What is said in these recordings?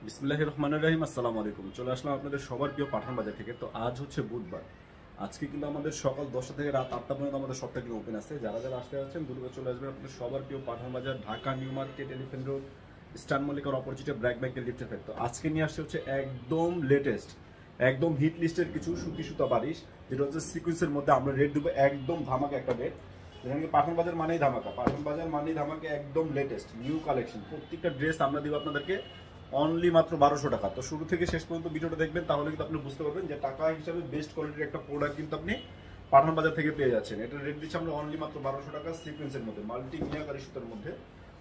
বিসমিল্লাহির রহমানির রহিম। আসসালামু আলাইকুম। চলে আসলাম আপনাদের সবার প্রিয় পাঠান বাজার থেকে। তো আজ হচ্ছে বুধবার। আজকে কিন্তু আমাদের সকাল 10টা থেকে রাত 8টা পর্যন্ত আমাদের সবটা কিন্তু ওপেন আছে। যারা যারা আসতে যাচ্ছেন দ্রুত চলে আসবেন আপনাদের সবার প্রিয় পাঠান বাজার, Dhaka new market, elephant road, star মল্লিকার অপোজিটে ব্র্যাক ব্যাংকের লিফটের ফের। তো আজকে নিয়ে আসছে হচ্ছে একদম লেটেস্ট, একদম হিট লিস্টের কিছু সুতি সুতা বারিশ, যেটা হচ্ছে সিকুয়েন্সের মধ্যে আমরা রেট দেবো একদম ধামাকা একটা রেট। যেখানে পাঠান বাজার মানেই ধামাকা, পাঠান বাজার মানেই ধামাকা, একদম লেটেস্ট নিউ কালেকশন। প্রত্যেকটা ড্রেস আমরা দিব আপনাদেরকে অনলি মাত্র 1200 টাকা। তো শুরু থেকে শেষ পর্যন্ত ভিডিওটা দেখবেন, তাহলে কিন্তু আপনি বুঝতে পারবেন যে টাকা হিসাবে বেস্ট কোয়ালিটির একটা প্রোডাক্ট কিন্তু আপনি পাঠান বাজার থেকে পেয়ে যাচ্ছেন। এটা রেট দিচ্ছি আমরা অনলি মাত্র 1200 টাকা, সিকোয়েন্সের মধ্যে মাল্টি মিনাকারি সুতার মধ্যে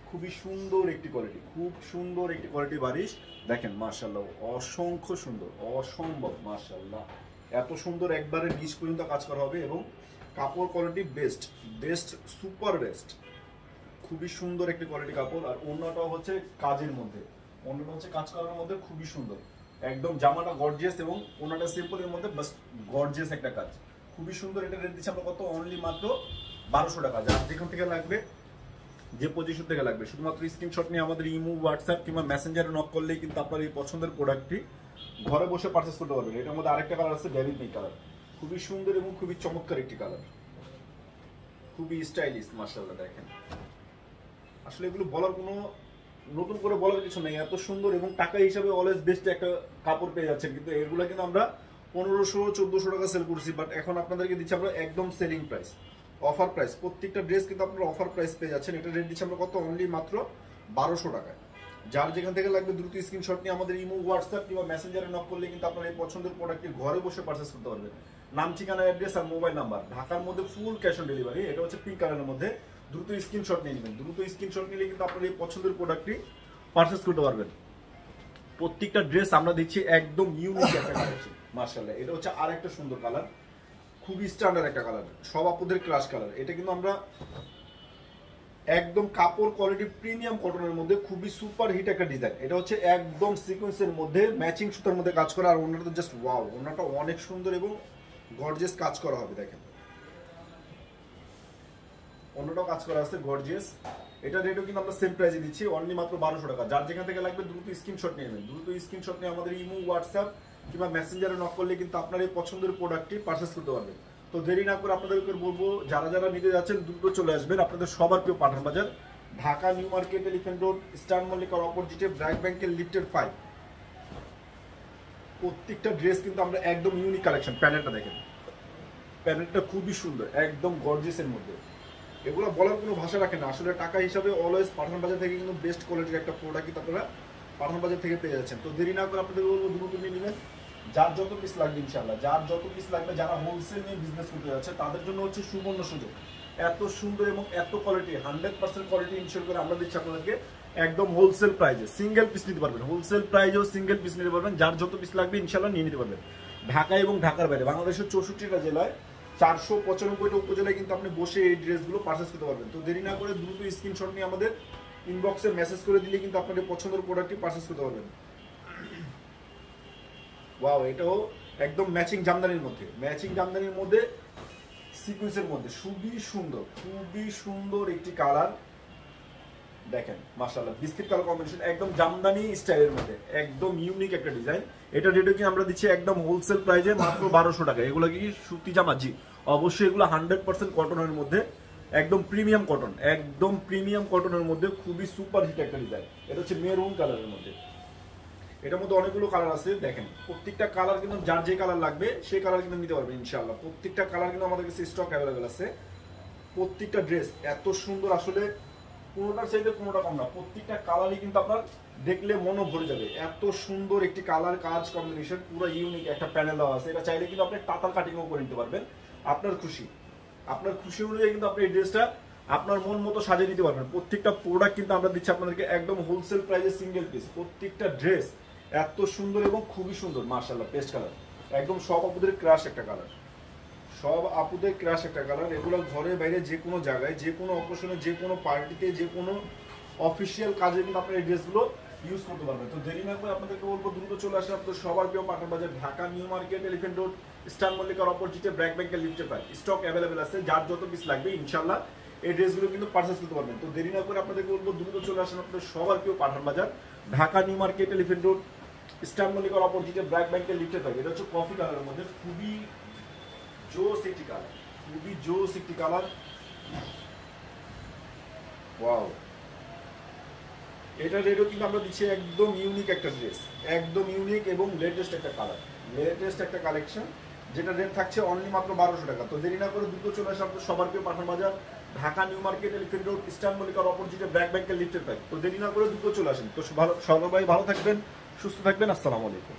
খুবই সুন্দর একটি কোয়ালিটি, খুব সুন্দর একটি কোয়ালিটি বারিশ। দেখেন মাশাআল্লাহ, অসংখ্য সুন্দর, অসম্ভব মাশাআল্লাহ, এত সুন্দর একবারে নিচ পর্যন্ত কাজ করা হবে এবং কাপড় quality best, best, super best, খুবই সুন্দর একটি কোয়ালিটি কাপড়। আর অন্যটাও হচ্ছে কাজের মধ্যে, অন্যটা হচ্ছে কাজ করার মধ্যে খুবই সুন্দর, একদম জামাটা গর্জিয়াস এবং অন্যটা সিম্পলের মধ্যে বাস গর্জিয়াস একটা কাজ, খুবই সুন্দর। এটা রেট দিচ্ছি আমরা কত, অনলি মাত্র 1200 টাকা। যার যেখান থেকে লাগবে, যে পজিশন থেকে লাগবে, শুধুমাত্র স্ক্রিনশট নিয়ে আমাদের ইমো, হোয়াটসঅ্যাপ কিংবা মেসেঞ্জারে নক করলেই কিন্তু আপনার এই পছন্দের প্রোডাক্টটি ঘরে বসে পারচেস করতে পারবেন। এটার মধ্যে আরেকটা কালার আছে, বেবি পিঙ্ক কালার, খুবই সুন্দর এবং খুবই চমৎকার একটি কালার, খুবই স্টাইলিশ মাশাআল্লাহ। দেখেন আসলে এগুলো বলার কোনো, নতুন করে বলার কিছু নেই, এত সুন্দর এবং টাকা হিসাবে অলওয়েজ বেস্ট একটা কাপড় পেয়ে যাচ্ছেন। কিন্তু এগুলো কিন্তু আমরা 1500-1400 টাকা সেল করছি, বাট এখন আপনাদেরকে দিচ্ছি আমরা একদম সেলিং প্রাইস, অফার প্রাইস। প্রত্যেকটা ড্রেস কিন্তু আপনারা অফার প্রাইস পেয়ে যাচ্ছেন। এটা রেট দিচ্ছি আমরা কত, অনলি মাত্র 1200 টাকায়। যার যেখান থেকে লাগবে দ্রুত স্ক্রিনশট নিয়ে আমাদের ইমো, হোয়াটসঅ্যাপ কিংবা মেসেঞ্জারে নক করলে কিন্তু আপনারা এই পছন্দের প্রোডাক্টটি ঘরে বসে পারচেস করতে পারবেন। নাম, ঠিকানা, অ্যাড্রেস আর মোবাইল নাম্বার, ঢাকার মধ্যে ফুল ক্যাশ অন ডেলিভারি। এটা হচ্ছে পিঙ্ক কালারের মধ্যে, দ্রুত স্ক্রিনশট নিয়ে নেবেন। দ্রুত স্ক্রিনশট নিলে কিন্তু আপনারা এই পছন্দের প্রোডাক্টটি পারচেস করতে পারবেন। প্রত্যেকটা ড্রেস আমরা দিচ্ছি একদম ইউনিক একটা কালেকশন মাশাআল্লাহ। এটা হচ্ছে আরেকটা সুন্দর কালার, খুবই স্ট্যান্ডার্ড একটা কালার, সব আপুদের ক্রাশ কালার। এটা কিন্তু আমরা একদম কাপড় কোয়ালিটি প্রিমিয়াম কটনের মধ্যে খুবই সুপার হিট একটা ডিজাইন। এটা হচ্ছে একদম সিকোয়েন্সের মধ্যে ম্যাচিং সুতার মধ্যে কাজ করা, আর ওনাটা জাস্ট ওয়াও, ওনাটা অনেক সুন্দর এবং গর্জিয়াস কাজ করা হবে। দেখেন অন্যটাও কাজ করা আছে গর্জিয়াস। এটা রেটও কিন্তু আমরা সেম প্রাইসে দিচ্ছি, অনলি মাত্র 1200 টাকা। যার যেখান থেকে লাগবে দ্রুত স্ক্রিনশট নিয়ে নেবেন। দ্রুত স্ক্রিনশট নিয়ে আমাদের ইমো, হোয়াটসঅ্যাপ কিংবা মেসেঞ্জারে নক করলে কিন্তু আপনার এই পছন্দের প্রোডাক্টটি পারচেস করতে পারবেন। তো দেরি না করে আপনাদেরকে বলবো, যারা যারা নিতে যাচ্ছেন দ্রুত চলে আসবেন আপনাদের সবার প্রিয় পাঠান বাজার, Dhaka new market, elephant road, star মল্লিকার অপোজিটে ব্র্যাক ব্যাংকের লিফটের 5। প্রত্যেকটা ড্রেস কিন্তু আমরা একদম ইউনিক কালেকশন। প্যানেলটা দেখেন, প্যানেলটা খুবই সুন্দর, একদম গর্জিয়াসের মধ্যে। এগুলো বলার কোনো ভাষা রাখে না। আসলে টাকা হিসাবে অলওয়েজ পাঠান বাজার থেকে কিন্তু বেস্ট কোয়ালিটির একটা প্রোডাক্ট কিন্তু আপনারা পাঠান বাজার থেকে পেয়ে যাচ্ছেন। তো দেরি না করে আপনাদের বলবো দ্রুত নিয়ে নেবেন, যার যত পিস লাগবে ইনশাআল্লাহ, যার যত পিস লাগবে, যারা হোলসেল নিয়ে বিজনেস করতে যাচ্ছে তাদের জন্য হচ্ছে সুবর্ণ সুযোগ। এত সুন্দর এবং এত কোয়ালিটি, 100% কোয়ালিটি ইনশিওর করে আমরা দিচ্ছি আপনাদেরকে একদম হোলসেল প্রাইজে। সিঙ্গেল পিস নিতে পারবেন, হোলসেল প্রাইজেও সিঙ্গেল পিস নিতে পারবেন, যার যত পিস লাগবে ইনশাআল্লাহ নিয়ে নিতে পারবেন। ঢাকা এবং ঢাকার বাইরে বাংলাদেশের 64টা জেলায় 495টা উপজেলায় কিন্তু আপনি বসে এই ড্রেসগুলো পারচেস করতে পারবেন। তো দেরি না করে দ্রুত স্ক্রিনশট নিয়ে আমাদের ইনবক্সে মেসেজ করে দিলে কিন্তু আপনাদের পছন্দের প্রোডাক্টটি পারচেস করতে পারবেন। ওয়াও, এটাও একদম ম্যাচিং জামদানির মধ্যে, ম্যাচিং জামদানির মধ্যে সিকোয়েন্সের মধ্যে খুবই সুন্দর, খুবই সুন্দর একটি কালার। দেখেন মাশাআল্লাহ, বিস্কিট কালার কম্বিনেশন, একদম জামদানি স্টাইলের মধ্যে, একদম ইউনিক একটা ডিজাইন। এটা রেটও কি আমরা দিচ্ছি একদম হোলসেল প্রাইজে মাত্র 1200 টাকা। এগুলো কি সুতি জামা? জি অবশ্যই, এগুলো 100% কটনের মধ্যে, একদম প্রিমিয়াম কটন, একদম প্রিমিয়াম কটনের মধ্যে খুবই সুপার হিট একটা ডিজাইন। এটা হচ্ছে মেরুন কালারের মধ্যে, এটার মধ্যে অনেকগুলো কালার আছে। দেখেন প্রত্যেকটা কালার কিন্তু যার যে কালার লাগবে সেই কালার কিন্তু নিতে পারবেন ইনশাআল্লাহ। প্রত্যেকটা কালার কিন্তু আমাদের কাছে স্টক অ্যাভেলেবেল আছে। প্রত্যেকটা ড্রেস এত সুন্দর, আসলে কোনোটার চাইতে কোনোটা কম না। প্রত্যেকটা কালারই কিন্তু আপনার দেখলে মনও ভরে যাবে, এত সুন্দর একটি কালার কাজ কম্বিনেশন, পুরো ইউনিক একটা প্যানেল দেওয়া আছে। এটা চাইলে কিন্তু আপনি টাতার কাটিংও করে নিতে পারবেন, আপনার খুশি, আপনার খুশি অনুযায়ী কিন্তু আপনি এই ড্রেসটা আপনার মন মতো সাজিয়ে নিতে পারবেন। প্রত্যেকটা প্রোডাক্ট কিন্তু আমরা দিচ্ছি আপনাদেরকে একদম হোলসেল প্রাইসে সিঙ্গেল পিস। প্রত্যেকটা ড্রেস এত সুন্দর এবং খুবই সুন্দর মাশাআল্লাহ, পেস্ট কালার, একদম সব আপুদের ক্রাশ একটা কালার, সব আপুদের ক্রাশ একটা কালার। এগুলো ঘরে বাইরে যে কোনো জায়গায়, যে কোনো অকেশনে, যে কোনো পার্টিতে, যে কোনো অফিসিয়াল কাজে কিন্তু আপনার এই ড্রেসগুলো ইউজ করতে পারবেন। তো দেরি না করে আপনাদেরকে বলবো দ্রুত চলে আসেন আপনাদের সবার প্রিয় পাঠান বাজার, Dhaka new market, elephant road, star মল্লিকার অপোজিটে ব্র্যাক ব্যাংকের লিফটে 5। স্টক অ্যাভেলেবেল আছে, যার যত পিস লাগবে ইনশাআল্লাহ এই ড্রেসগুলো কিন্তু পারচেস করতে পারবেন। তো দেরি না করে আপনাদেরকে বলবো দ্রুত চলে আসেন আপনাদের সবার প্রিয় পাঠান বাজার, Dhaka new market, elephant road, eastern মল্লিকার অপোজিটে ব্র্যাক ব্যাংকের লিফটে থাকে। এটা হচ্ছে কফি কালারের মধ্যে, খুবই জোস একটি কালার, খুবই জোস একটি কালার। ওয়াও, এটা রেটও কিন্তু আমরা দিচ্ছি একদম ইউনিক একটা ড্রেস, একদম ইউনিক এবং লেটেস্ট একটা কালার, লেটেস্ট একটা কালেকশন, যেটা রেট থাকছে অনলি মাত্র 1200 টাকা। তো দেরি না করে দ্রুত চলে আসে আপনাদের সবার প্রিয় পাঠান বাজার, Dhaka new market, elephant road, eastern মল্লিকার অপোজিটে ব্র্যাক ব্যাংকের লিফটের পাই। তো দেরি না করে দ্রুত চলে আসেন। তো সবাই ভালো থাকবেন, সুস্থ থাকবেন। আসসালামু আলাইকুম।